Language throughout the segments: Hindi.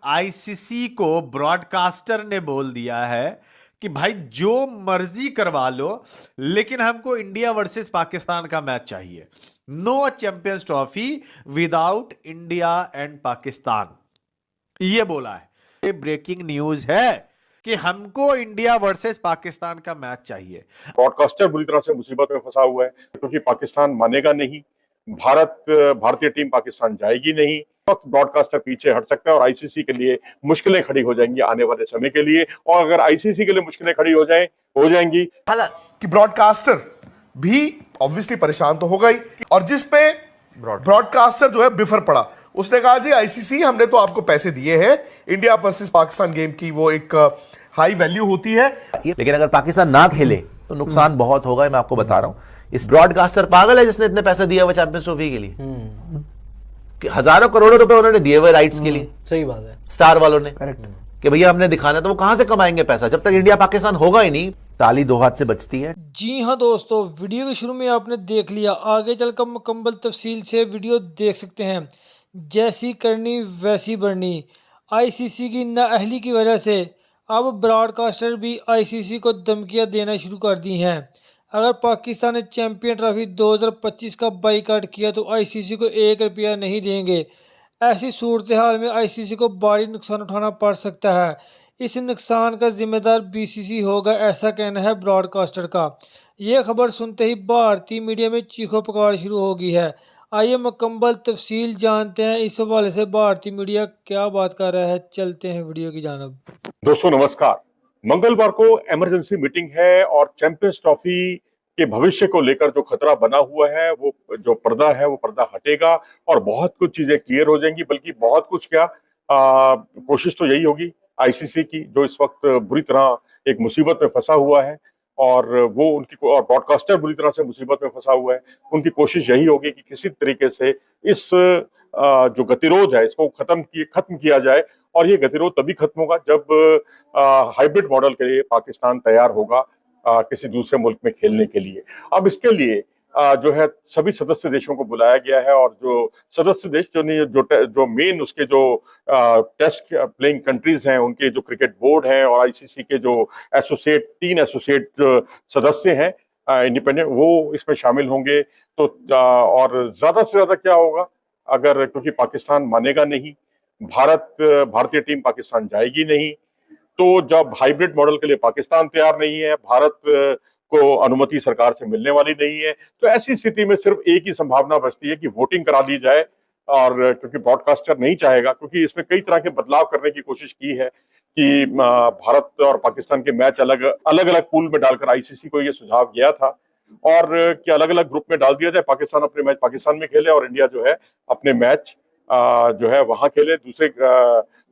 आईसीसी को ब्रॉडकास्टर ने बोल दिया है कि भाई जो मर्जी करवा लो, लेकिन हमको इंडिया वर्सेस पाकिस्तान का मैच चाहिए। No champions trophy without India and Pakistan, ये बोला है। ये ब्रेकिंग न्यूज है कि हमको इंडिया वर्सेस पाकिस्तान का मैच चाहिए। ब्रॉडकास्टर बुरी तरह से मुसीबत में फंसा हुआ है क्योंकि पाकिस्तान मानेगा नहीं, भारतीय टीम पाकिस्तान जाएगी नहीं। वक्त ब्रॉडकास्टर पीछे हट सकता है और आईसीसी के लिए मुश्किलें खड़ी हो जाएंगी आने वाले समय के लिए। और अगर आईसीसी के लिए मुश्किलें खड़ी हो जाएंगी कि ब्रॉडकास्टर भी ऑब्वियसली परेशान तो होगा ही, और जिस पे ब्रॉडकास्टर जो है बिफर पड़ा, उसने कहा जी आईसीसी हमने तो आपको पैसे दिए हैं, इंडिया वर्सेस पाकिस्तान गेम की वो एक हाई वैल्यू होती है, लेकिन अगर पाकिस्तान ना खेले तो नुकसान बहुत होगा। मैं आपको बता रहा हूं, इस ब्रॉडकास्टर पागल है जिसने इतने पैसे दिया हुआ चैंपियंस ट्रॉफी के लिए। कि हजारों करोड़ों रुपए उन्होंने दिए हुए राइट्स के लिए। सही बात है, स्टार वालों ने, करेक्ट, कि भैया हमने दिखाना, तो वो कहां से कमाएंगे पैसा जब तक इंडिया पाकिस्तान होगा ही नहीं। ताली दो हाथ से बचती है। जी हाँ दोस्तों, वीडियो के शुरू में आपने देख लिया, आगे चलकर मुकम्मल तफसील से वीडियो देख सकते हैं। जैसी करनी वैसी बढ़नी, आईसीसी की नाअहली की वजह से अब ब्रॉडकास्टर भी आईसीसी को धमकियां देना शुरू कर दी हैं। अगर पाकिस्तान ने चैंपियन ट्रॉफी 2025 का बाईकाट किया तो आईसीसी को 1 रुपया नहीं देंगे। ऐसी सूरत हाल में आईसीसी को भारी नुकसान उठाना पड़ सकता है। इस नुकसान का जिम्मेदार बीसीसी होगा, ऐसा कहना है ब्रॉडकास्टर का। यह खबर सुनते ही भारतीय मीडिया में चीखों पुकार शुरू हो गई है। आइए मुकम्मल तफसील जानते हैं इस हवाले से भारतीय मीडिया क्या बात कर रहा है। चलते हैं वीडियो की जानब। दोस्तों नमस्कार। मंगलवार को इमरजेंसी मीटिंग है और चैंपियंस ट्रॉफी के भविष्य को लेकर जो खतरा बना हुआ है, वो जो पर्दा है वो पर्दा हटेगा और बहुत कुछ चीजें क्लियर हो जाएंगी। बल्कि बहुत कुछ क्या, कोशिश तो यही होगी आईसीसी की, जो इस वक्त बुरी तरह एक मुसीबत में फंसा हुआ है, और वो उनकी और ब्रॉडकास्टर बुरी तरह से मुसीबत में फंसा हुआ है। उनकी कोशिश यही होगी कि किसी तरीके से इस जो गतिरोध है इसको खत्म किया जाए। और ये गतिरोध तभी खत्म होगा जब हाइब्रिड मॉडल के लिए पाकिस्तान तैयार होगा किसी दूसरे मुल्क में खेलने के लिए। अब इसके लिए जो है सभी सदस्य देशों को बुलाया गया है, और जो सदस्य देश जो मेन उसके जो टेस्ट प्लेइंग कंट्रीज हैं, उनके जो क्रिकेट बोर्ड हैं और आईसीसी के जो तीन एसोसिएट सदस्य हैं इंडिपेंडेंट, वो इसमें शामिल होंगे। तो और ज्यादा से ज्यादा क्या होगा, अगर क्योंकि पाकिस्तान मानेगा नहीं, भारतीय टीम पाकिस्तान जाएगी नहीं, तो जब हाइब्रिड मॉडल के लिए पाकिस्तान तैयार नहीं है, भारत को अनुमति सरकार से मिलने वाली नहीं है, तो ऐसी स्थिति में सिर्फ एक ही संभावना बचती है कि वोटिंग करा दी जाए। और क्योंकि ब्रॉडकास्टर नहीं चाहेगा, क्योंकि इसमें कई तरह के बदलाव करने की कोशिश की है कि भारत और पाकिस्तान के मैच अलग अलग पूल में डालकर, आईसीसी को यह सुझाव गया था, और कि अलग अलग ग्रुप में डाल दिया जाए, पाकिस्तान अपने मैच पाकिस्तान में खेले और इंडिया जो है अपने मैच जो है वहां खेले, दूसरे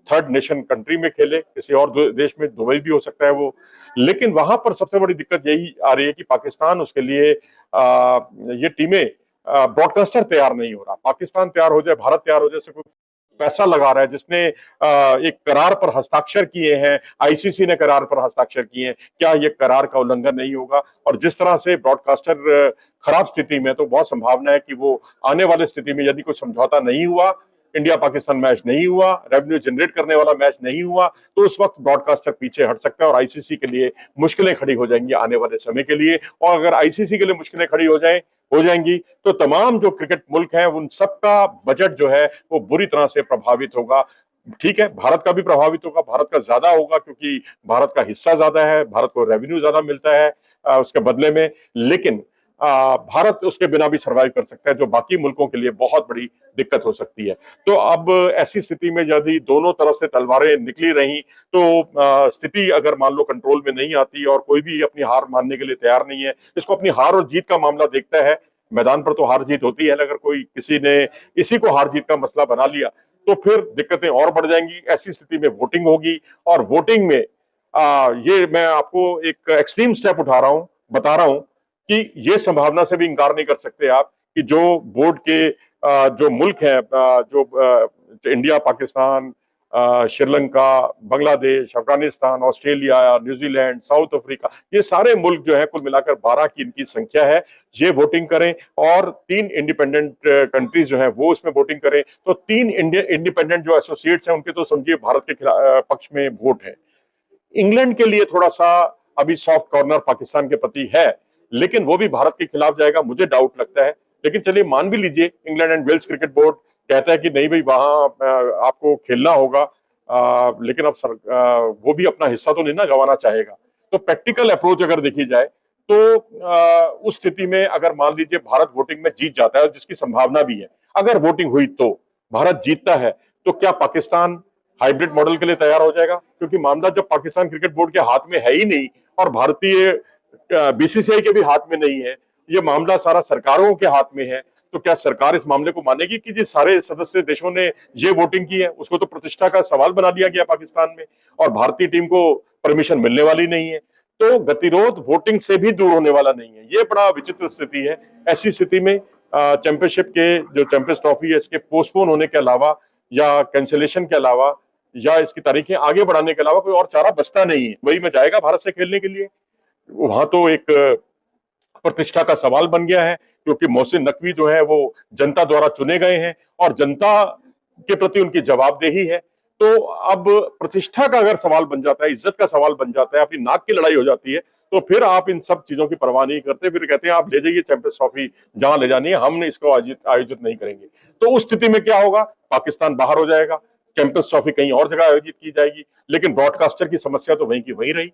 थर्ड नेशन कंट्री में खेले, किसी और देश में, दुबई भी हो सकता है वो। लेकिन वहां पर सबसे बड़ी दिक्कत यही आ रही है कि पाकिस्तान उसके लिए ये टीमें, ब्रॉडकास्टर तैयार नहीं हो रहा। पाकिस्तान तैयार हो जाए, भारत तैयार हो जाए, कोई पैसा लगा रहा है, जिसने एक करार पर हस्ताक्षर किए हैं, आईसीसी ने करार पर हस्ताक्षर किए हैं, क्या ये करार का उल्लंघन नहीं होगा? और जिस तरह से ब्रॉडकास्टर खराब स्थिति में, तो बहुत संभावना है कि वो आने वाली स्थिति में यदि कोई समझौता नहीं हुआ, इंडिया पाकिस्तान मैच नहीं हुआ, रेवेन्यू जनरेट करने वाला मैच नहीं हुआ, तो उस वक्त ब्रॉडकास्टर पीछे हट सकता है और आईसीसी के लिए मुश्किलें खड़ी हो जाएंगी आने वाले समय के लिए। और अगर आईसीसी के लिए मुश्किलें खड़ी हो जाएंगी तो तमाम जो क्रिकेट मुल्क हैं उन सबका बजट जो है वो बुरी तरह से प्रभावित होगा। ठीक है, भारत का भी प्रभावित होगा, भारत का ज्यादा होगा क्योंकि भारत का हिस्सा ज्यादा है, भारत को रेवेन्यू ज्यादा मिलता है उसके बदले में। लेकिन भारत उसके बिना भी सरवाइव कर सकता है, जो बाकी मुल्कों के लिए बहुत बड़ी दिक्कत हो सकती है। तो अब ऐसी स्थिति में यदि दोनों तरफ से तलवारें निकली रही, तो स्थिति अगर मान लो कंट्रोल में नहीं आती और कोई भी अपनी हार मानने के लिए तैयार नहीं है, इसको अपनी हार और जीत का मामला देखता है। मैदान पर तो हार जीत होती है, अगर कोई किसी ने इसी को हार जीत का मसला बना लिया तो फिर दिक्कतें और बढ़ जाएंगी। ऐसी स्थिति में वोटिंग होगी, और वोटिंग में ये मैं आपको एक एक्सट्रीम स्टेप बता रहा हूं कि ये संभावना से भी इंकार नहीं कर सकते आप कि जो बोर्ड के जो मुल्क हैं, जो India, Pakistan, Sri Lanka, Bangladesh, Afghanistan, Australia, New Zealand, south Africa, ये सारे मुल्क जो है कुल मिलाकर 12 की इनकी संख्या है, ये वोटिंग करें और 3 इंडिपेंडेंट कंट्रीज जो है वो इसमें वोटिंग करें। तो 3 इंडिपेंडेंट जो एसोसिएट्स हैं उनके तो समझिए भारत के पक्ष में वोट है। इंग्लैंड के लिए थोड़ा सा अभी सॉफ्ट कॉर्नर पाकिस्तान के प्रति है, लेकिन वो भी भारत के खिलाफ जाएगा, मुझे डाउट लगता है। लेकिन चलिए मान भी लीजिए England and Wales cricket board कहता है कि नहीं भाई वहां आपको खेलना होगा, लेकिन अब वो भी अपना हिस्सा तो नहीं ना गंवाना चाहेगा। तो प्रैक्टिकल अप्रोच अगर देखी जाए तो उस स्थिति में अगर मान लीजिए भारत वोटिंग में जीत जाता है, जिसकी संभावना भी है, अगर वोटिंग हुई तो भारत जीतता है, तो क्या पाकिस्तान हाइब्रिड मॉडल के लिए तैयार हो जाएगा? क्योंकि मामला जब पाकिस्तान क्रिकेट बोर्ड के हाथ में है ही नहीं और भारतीय बीसीसीआई के भी हाथ में नहीं है, ये मामला सारा सरकारों के हाथ में है, तो क्या सरकार इस मामले को मानेगी कि जिस सारे सदस्य देशों ने ये वोटिंग की है उसको तो प्रतिष्ठा का सवाल बना दिया गया पाकिस्तान में, और भारतीय टीम को परमिशन मिलने वाली नहीं है। तो गतिरोध वोटिंग से भी दूर होने वाला नहीं है। ये बड़ा विचित्र स्थिति है। ऐसी स्थिति में चैंपियनशिप के जो चैंपियंस ट्रॉफी है इसके पोस्टपोन होने के अलावा या कैंसिलेशन के अलावा या इसकी तारीखें आगे बढ़ाने के अलावा कोई और चारा बचता नहीं है। वही में जाएगा भारत से खेलने के लिए, वहां तो एक प्रतिष्ठा का सवाल बन गया है, क्योंकि मोहसिन नकवी जो है वो जनता द्वारा चुने गए हैं और जनता के प्रति उनकी जवाबदेही है। तो अब प्रतिष्ठा का अगर सवाल बन जाता है, इज्जत का सवाल बन जाता है, अपनी नाक की लड़ाई हो जाती है, तो फिर आप इन सब चीजों की परवाह नहीं करते, फिर कहते हैं आप ले जाइए चैंपियंस ट्रॉफी जहां ले जानी है, हमने इसको आयोजित नहीं करेंगे। तो उस स्थिति में क्या होगा? पाकिस्तान बाहर हो जाएगा, चैंपियंस ट्रॉफी कहीं और जगह आयोजित की जाएगी, लेकिन ब्रॉडकास्टर की समस्या तो वहीं की वहीं रही।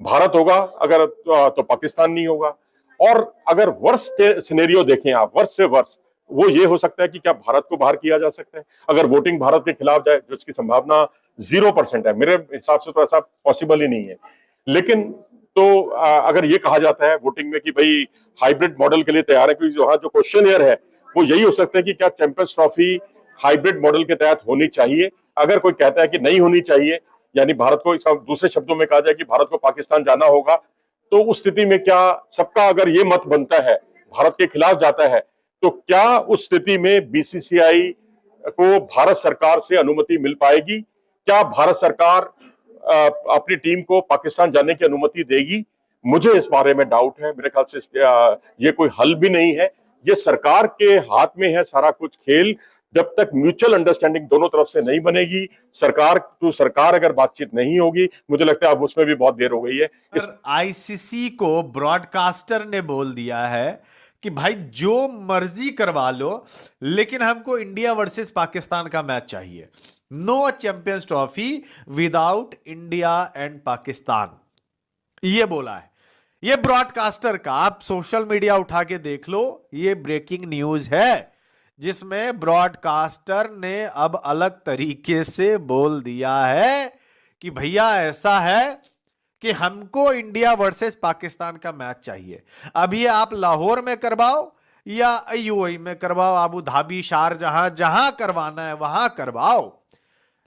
भारत होगा अगर तो पाकिस्तान नहीं होगा। और अगर वर्ष के सिनेरियो देखें आप, वर्ष से वर्ष, वो ये हो सकता है कि क्या भारत को बाहर किया जा सकता है अगर वोटिंग भारत के खिलाफ जाए, जो इसकी संभावना 0% है। मेरे हिसाब से तो ऐसा पॉसिबल ही नहीं है। लेकिन तो अगर ये कहा जाता है वोटिंग में कि भाई हाइब्रिड मॉडल के लिए तैयार है, क्योंकि जो क्वेश्चन है वो यही हो सकता है कि क्या चैंपियंस ट्रॉफी हाइब्रिड मॉडल के तहत होनी चाहिए। अगर कोई कहता है कि नहीं होनी चाहिए, यानी भारत को, इसका दूसरे शब्दों में कहा जाए कि भारत को पाकिस्तान जाना होगा, तो उस स्थिति में क्या सबका अगर ये मत बनता है भारत के खिलाफ जाता है, तो क्या उस स्थिति में बीसीसीआई को भारत सरकार से अनुमति मिल पाएगी? क्या भारत सरकार अपनी टीम को पाकिस्तान जाने की अनुमति देगी? मुझे इस बारे में डाउट है। मेरे ख्याल से ये कोई हल भी नहीं है, ये सरकार के हाथ में है सारा कुछ खेल। जब तक म्यूचुअल अंडरस्टैंडिंग दोनों तरफ से नहीं बनेगी, सरकार टू सरकार अगर बातचीत नहीं होगी, मुझे लगता है अब उसमें भी बहुत देर हो गई है। आईसीसी को ब्रॉडकास्टर ने बोल दिया है कि भाई जो मर्जी करवा लो, लेकिन हमको इंडिया वर्सेस पाकिस्तान का मैच चाहिए। No champions trophy without India and Pakistan, ये बोला है। ये ब्रॉडकास्टर का, आप सोशल मीडिया उठा के देख लो, ये ब्रेकिंग न्यूज है, जिसमें ब्रॉडकास्टर ने अब अलग तरीके से बोल दिया है कि भैया ऐसा है कि हमको इंडिया वर्सेस पाकिस्तान का मैच चाहिए। अब ये आप लाहौर में करवाओ या यूएई में करवाओ, अबू धाबी, शारजहां, जहां करवाना है वहां करवाओ,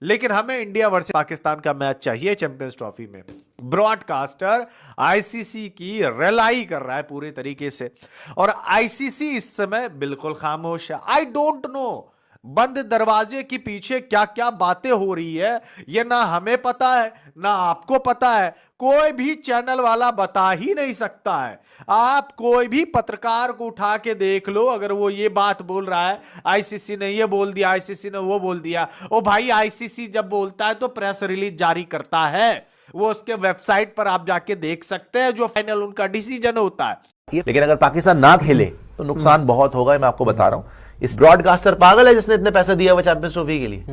लेकिन हमें इंडिया वर्सेस पाकिस्तान का मैच चाहिए चैंपियंस ट्रॉफी में। ब्रॉडकास्टर आईसीसी की रिलाई कर रहा है पूरे तरीके से, और आईसीसी इस समय बिल्कुल खामोश है। आई डोंट नो बंद दरवाजे के पीछे क्या क्या बातें हो रही है, ये ना हमें पता है ना आपको पता है, कोई भी चैनल वाला बता ही नहीं सकता है। आप कोई भी पत्रकार को उठा के देख लो, अगर वो ये बात बोल रहा है आईसीसी ने ये बोल दिया, आईसीसी ने वो बोल दिया, ओ भाई आईसीसी जब बोलता है तो प्रेस रिलीज जारी करता है, वो उसके वेबसाइट पर आप जाके देख सकते हैं, जो फाइनल उनका डिसीजन होता है। लेकिन अगर पाकिस्तान ना खेले तो नुकसान बहुत होगा, मैं आपको बता रहा हूं। इस ब्रॉडकास्टर पागल है जिसने इतने पैसे दिया हुआ चैंपियंस ट्रॉफी के लिए,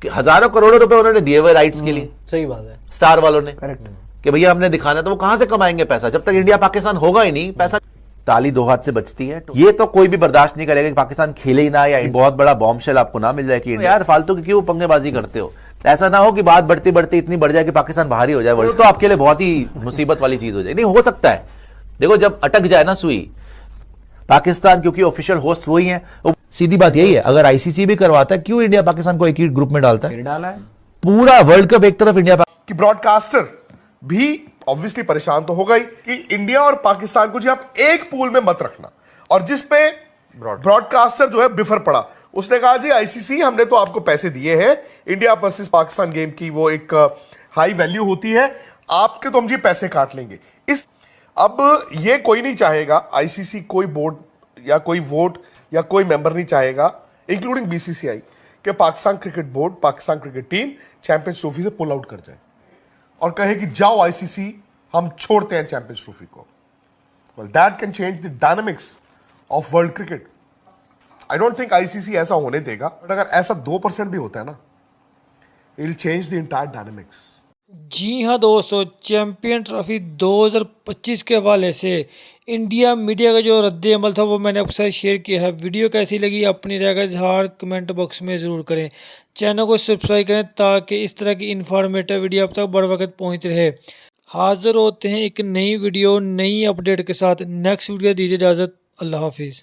कि हजारों करोड़ों रुपए उन्होंने दिए हुए राइट्स के लिए। सही बात है, स्टार वालों ने, करेक्ट, कि भैया हमने दिखाना, तो वो कहां से कमाएंगे पैसा जब तक इंडिया पाकिस्तान होगा ही नहीं। पैसा ताली दो हाथ से बचती है, ये तो कोई भी बर्दाश्त नहीं करेगा कि पाकिस्तान खेले ही ना, या बहुत बड़ा बॉम्बशेल आपको ना मिल जाए कि यार फालतू की क्यों पंगेबाजी करते हो। ऐसा ना हो कि बात बढ़ती बढ़ती इतनी बढ़ जाए कि पाकिस्तान बाहर ही हो जाए, वो तो आपके लिए बहुत ही मुसीबत वाली चीज हो जाए। नहीं हो सकता है, देखो जब अटक जाए ना सुई, पाकिस्तान क्योंकि ऑफिशियल होस्ट वही है, सीधी बात यही है, अगर आईसीसी भी करवाता है क्यों इंडिया पाकिस्तान को एक ही ग्रुप में डालता है? डाला है पूरा वर्ल्ड कप एक तरफ इंडिया कि ब्रॉडकास्टर भी ऑब्वियसली परेशान तो होगा ही कि इंडिया और पाकिस्तान को जी आप एक पूल में मत रखना, और जिस पे ब्रॉडकास्टर जो है बिफर पड़ा, उसने कहा जी आईसीसी हमने तो आपको पैसे दिए हैं, इंडिया वर्सेस पाकिस्तान गेम की वो एक हाई वैल्यू होती है, आपके तो हम जी पैसे काट लेंगे। इस अब ये कोई नहीं चाहेगा, आईसीसी कोई बोर्ड या कोई वोट या कोई मेंबर नहीं चाहेगा इंक्लूडिंग बीसीसीआई कि Pakistan cricket board, Pakistan cricket team champions trophy से पुल आउट कर जाए और कहे कि जाओ आईसीसी हम छोड़ते हैं चैंपियंस ट्रॉफी को। Well that can change the dynamics of world cricket. I don't think ICC ऐसा होने देगा, बट अगर ऐसा 2% भी होता है ना, it will change the entire dynamics. जी हाँ दोस्तों, चैंपियन ट्रॉफी 2025 के हवाले से इंडिया मीडिया का जो रद्द अमल था वो मैंने आपके साथ शेयर किया है। वीडियो कैसी लगी अपनी राय का इजहार कमेंट बॉक्स में ज़रूर करें। चैनल को सब्सक्राइब करें ताकि इस तरह की इन्फॉर्मेटिव वीडियो आप तक बर वक्त पहुँच रहे। हाज़िर होते हैं एक नई वीडियो नई अपडेट के साथ। नेक्स्ट वीडियो दीजिए इजाज़त। अल्लाह हाफिज़।